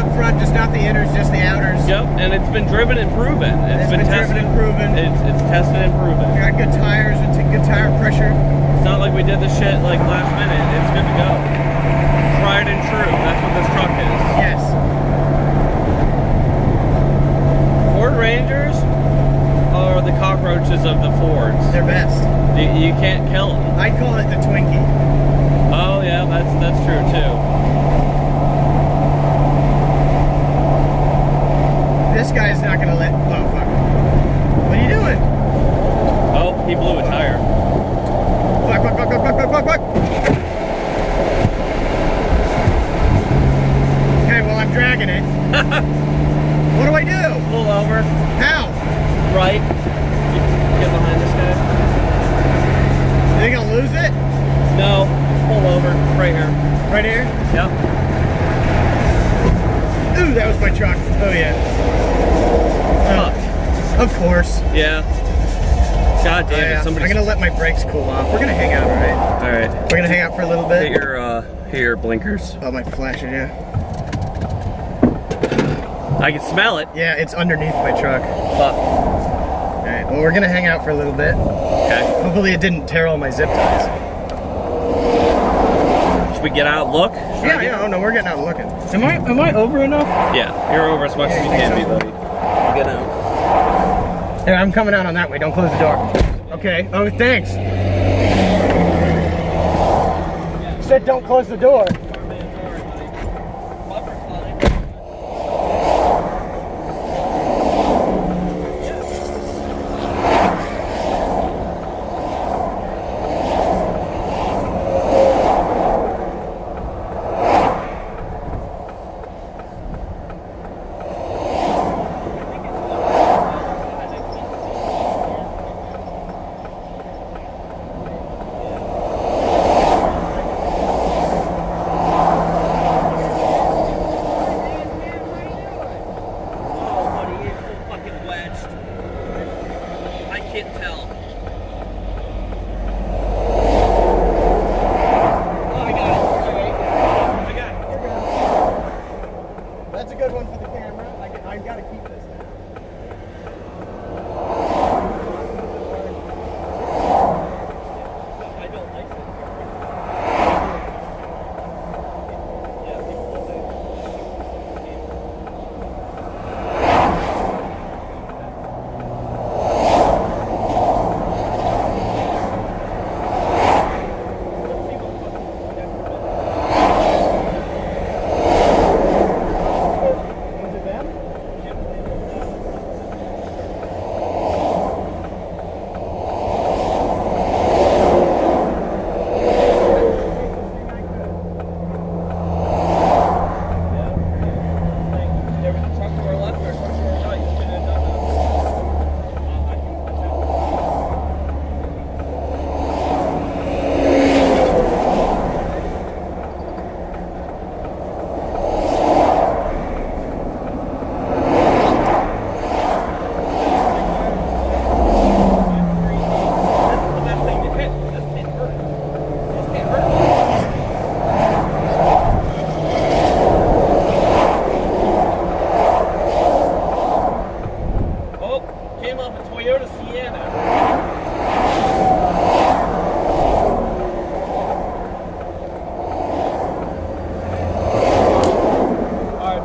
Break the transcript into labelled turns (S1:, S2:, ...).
S1: up front, just not the inners, just the outers.
S2: Yep, and it's been driven and proven.
S1: It's been
S2: tested
S1: driven and proven.
S2: It's tested and proven.
S1: We got good tires, it's a good tire pressure.
S2: It's not like we did this shit like last minute. It's good to go. Tried and true. That's what this truck is.
S1: Yes.
S2: Ford Rangers are the cockroaches of the Fords.
S1: They're best.
S2: You can't kill them.
S1: I call it the Twinkie.
S2: Oh yeah, that's true too.
S1: This guy's not gonna let. Oh fuck! What are you doing?
S2: Oh, he blew a tire.
S1: Fuck! Fuck! Fuck! Fuck! Fuck! Fuck! Fuck! Fuck! Okay, well I'm dragging it. What do I do?
S2: Pull over.
S1: How?
S2: Right. Get behind this guy.
S1: You think I'll lose it?
S2: No. Pull over. Right here.
S1: Right here?
S2: Yep.
S1: Ooh, that was my truck. Oh yeah. Of course.
S2: Yeah. God damn
S1: Yeah.
S2: it! Somebody's...
S1: I'm gonna let my brakes cool off. We're gonna hang out, right?
S2: All right.
S1: We're gonna hang out for a little bit.
S2: Hit your blinkers.
S1: Oh, my flasher, yeah.
S2: I can smell it.
S1: Yeah, it's underneath my truck.
S2: Fuck.
S1: Alright, well, we're gonna hang out for a little bit.
S2: Okay.
S1: Hopefully it didn't tear all my zip ties.
S2: Should we get out and look?
S1: Yeah, oh no, we're getting out and looking. Am I over enough?
S2: Yeah, you're over as much as you can be, buddy. Get out.
S1: Here, I'm coming out on that way. Don't close the door. Okay. Oh, thanks. You said don't close the door.